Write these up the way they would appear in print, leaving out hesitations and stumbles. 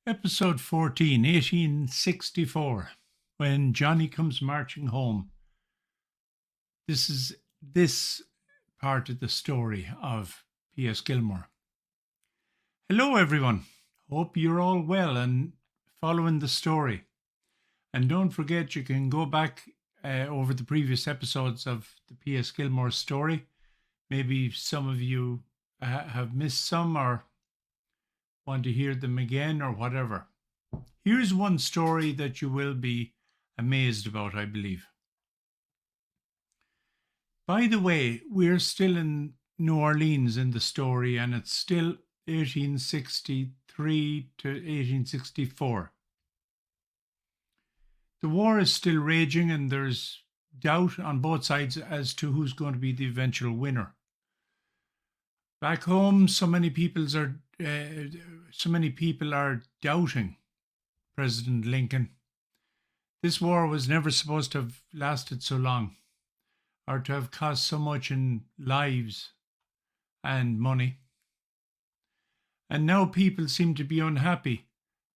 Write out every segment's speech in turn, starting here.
Episode 14, 1864, When Johnny Comes Marching Home. This is this part of the story of P S Gilmore. Hello, everyone. Hope you're all well and following the story. And don't forget, you can go back over the previous episodes of the P S Gilmore story. Maybe some of you have missed some or want to hear them again or whatever. Here's one story that you will be amazed about, I believe. By the way, we're still in New Orleans in the story, and it's still 1863 to 1864. The war is still raging, and there's doubt on both sides as to who's going to be the eventual winner. Back home, so many people are doubting President Lincoln. This war was never supposed to have lasted so long, or to have cost so much in lives and money. And now people seem to be unhappy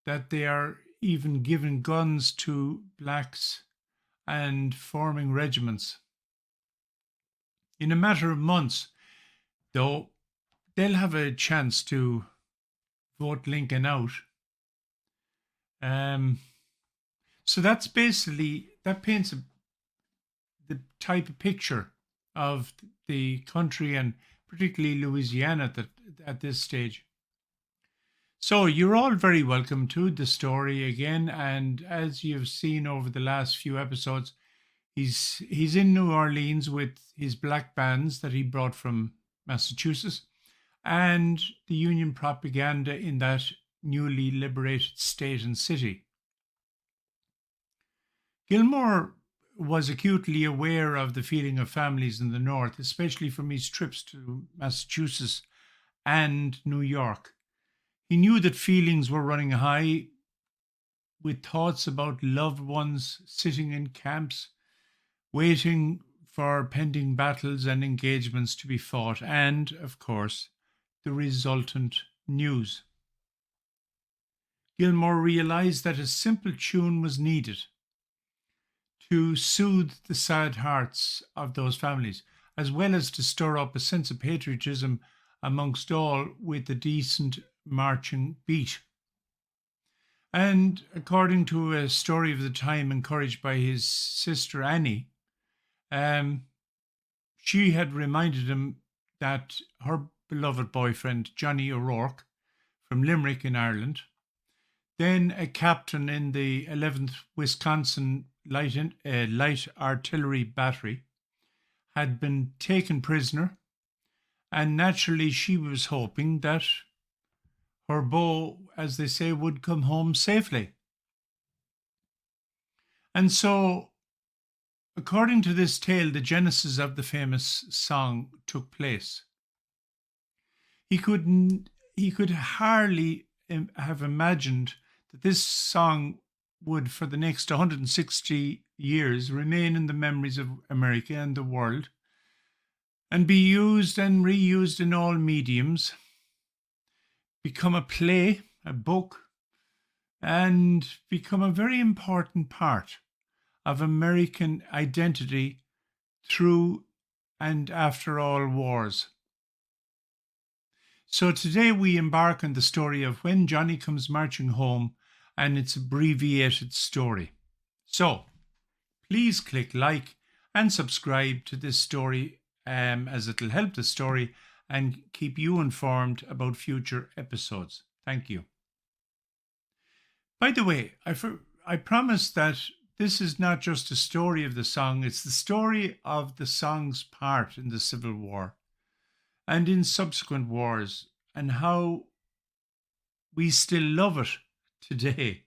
that they are even giving guns to blacks and forming regiments. In a matter of months, though, they'll have a chance to vote Lincoln out. So that's basically, that paints the type of picture of the country and particularly Louisiana at this stage. So you're all very welcome to the story again, and as you've seen over the last few episodes, he's in New Orleans with his black bands that he brought from Massachusetts and the Union propaganda in that newly liberated state and city. Gilmore was acutely aware of the feeling of families in the North, especially from his trips to Massachusetts and New York. He knew that feelings were running high, with thoughts about loved ones sitting in camps, waiting for pending battles and engagements to be fought, and, of course, the resultant news. Gilmore realized that a simple tune was needed to soothe the sad hearts of those families, as well as to stir up a sense of patriotism amongst all with a decent marching beat. And according to a story of the time encouraged by his sister Annie, she had reminded him that her beloved boyfriend, Johnny O'Rourke, from Limerick in Ireland, then a captain in the 11th Wisconsin Light Artillery Battery, had been taken prisoner, and naturally she was hoping that her beau, as they say, would come home safely. And so, according to this tale, the genesis of the famous song took place. He could hardly have imagined that this song would, for the next 160 years, remain in the memories of America and the world, and be used and reused in all mediums, become a play, a book, and become a very important part of American identity through and after all wars. So today we embark on the story of When Johnny Comes Marching Home and its abbreviated story. So please click like and subscribe to this story as it'll help the story and keep you informed about future episodes. Thank you. By the way, I promise that this is not just a story of the song, it's the story of the song's part in the Civil War and in subsequent wars, and how we still love it today.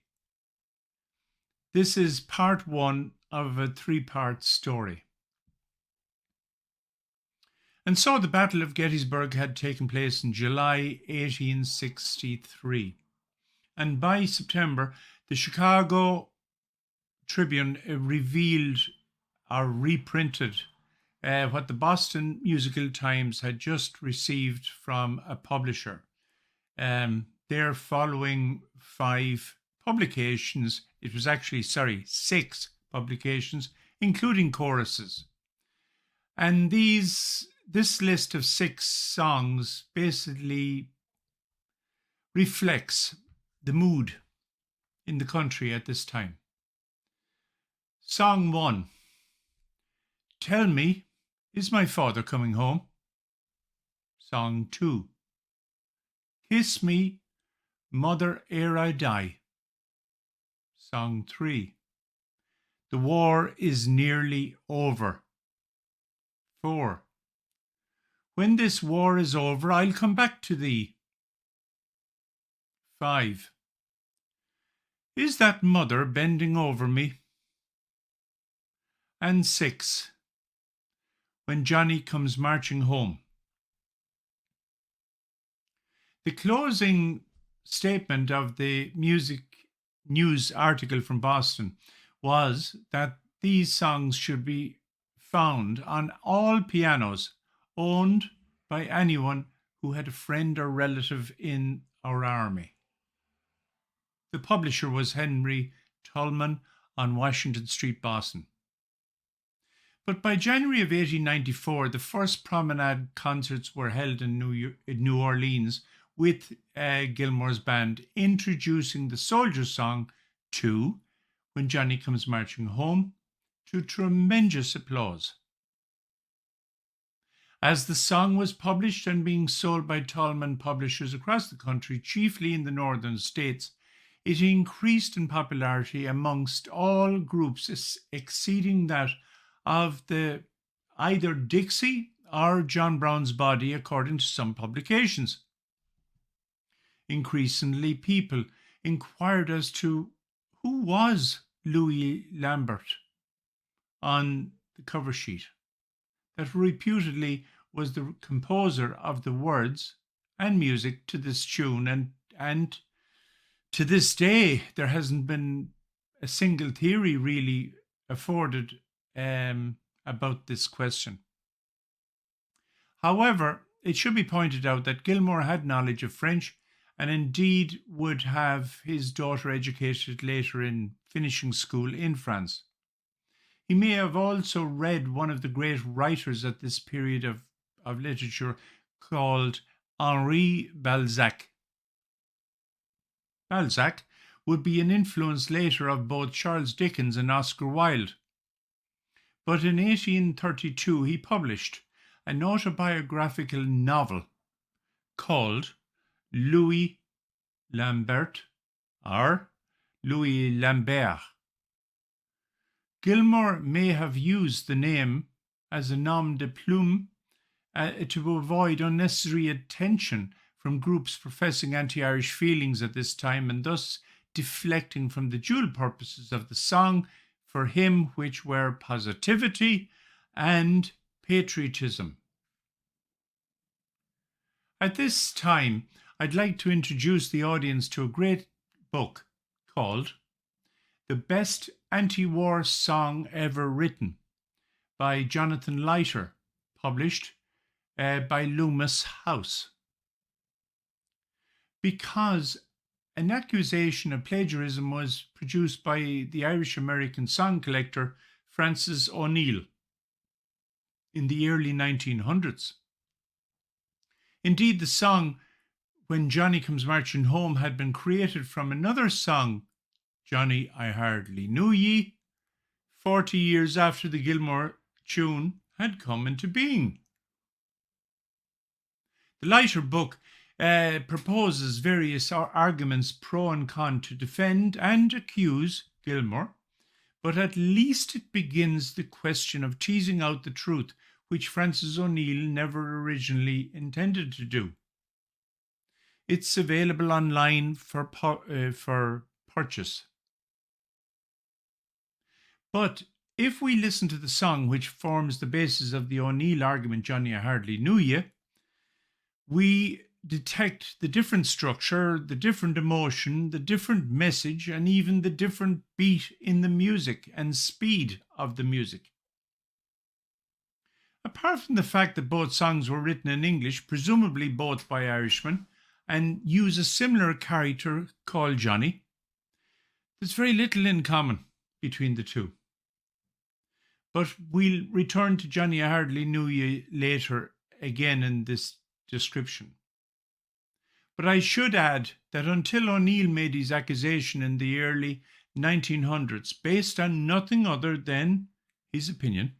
This is part one of a three-part story. And so the Battle of Gettysburg had taken place in July 1863. And by September, the Chicago Tribune revealed or reprinted what the Boston Musical Times had just received from a publisher. their following 5 publications. It was actually, 6 publications, including choruses. And this list of 6 songs basically reflects the mood in the country at this time. Song 1. Tell me, is my father coming home? Song 2. Kiss me, mother, ere I die. Song 3. The war is nearly over. 4. When this war is over, I'll come back to thee. 5. Is that mother bending over me? And 6. When Johnny comes marching home. The closing statement of the music news article from Boston was that these songs should be found on all pianos owned by anyone who had a friend or relative in our army. The publisher was Henry Tolman on Washington Street, Boston. But by January of 1894, the first Promenade Concerts were held in New Orleans with Gilmore's band, introducing the soldier song to When Johnny Comes Marching Home to tremendous applause. As the song was published and being sold by Tolman publishers across the country, chiefly in the northern states, it increased in popularity amongst all groups, exceeding that of the either Dixie or John Brown's Body, according to some publications. Increasingly, people inquired as to who was Louis Lambert on the cover sheet, that reputedly was the composer of the words and music to this tune, and to this day there hasn't been a single theory really afforded about this question. However, it should be pointed out that Gilmore had knowledge of French and indeed would have his daughter educated later in finishing school in France. He may have also read one of the great writers at this period of literature called Henri Balzac. Balzac would be an influence later of both Charles Dickens and Oscar Wilde. But in 1832 he published an autobiographical novel called Louis Lambert or Louis Lambert. Gilmore may have used the name as a nom de plume to avoid unnecessary attention from groups professing anti-Irish feelings at this time, and thus deflecting from the dual purposes of the song for him, which were positivity and patriotism. At this time, I'd like to introduce the audience to a great book called The Best Anti-War Song Ever Written by Jonathan Leiter, published by Loomis House. Because an accusation of plagiarism was produced by the Irish-American song collector Francis O'Neill in the early 1900s. Indeed, the song When Johnny Comes Marching Home had been created from another song, Johnny, I Hardly Knew Ye, 40 years after the Gilmore tune had come into being. The Leiter book proposes various arguments pro and con to defend and accuse Gilmore, but at least it begins the question of teasing out the truth, which Francis O'Neill never originally intended to do. It's available online for purchase. But if we listen to the song which forms the basis of the O'Neill argument, Johnny, I Hardly Knew Ye, we detect the different structure, the different emotion, the different message, and even the different beat in the music and speed of the music. Apart from the fact that both songs were written in English, presumably both by Irishmen, and use a similar character called Johnny. There's very little in common between the two. But we'll return to Johnny I Hardly Knew You later again in this description. But I should add that until O'Neill made his accusation in the early 1900s, based on nothing other than his opinion,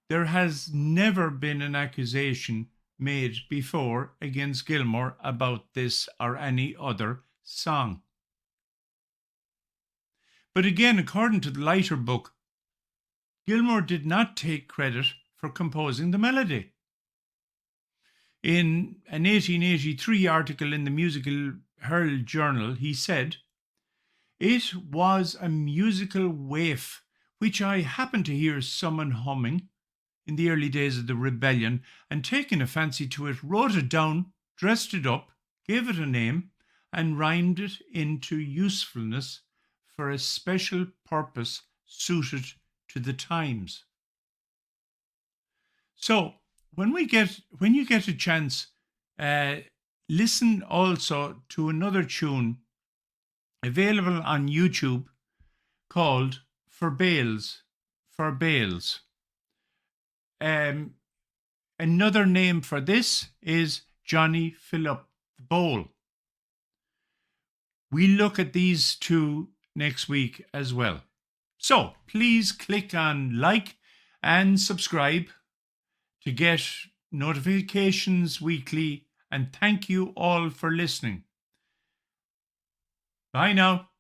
there has never been an accusation made before against Gilmore about this or any other song. But again, according to the lighter book, Gilmore did not take credit for composing the melody. In an 1883 article in the Musical Herald Journal, he said, "It was a musical waif which I happened to hear someone humming in the early days of the rebellion, and taking a fancy to it, wrote it down, dressed it up, gave it a name, and rhymed it into usefulness for a special purpose suited to the times." So when you get a chance, listen also to another tune available on YouTube called For Bales. Another name for this is Johnny Fill Up the Bowl. We look at these two next week as well. So please click on like and subscribe to get notifications weekly, and thank you all for listening. Bye now.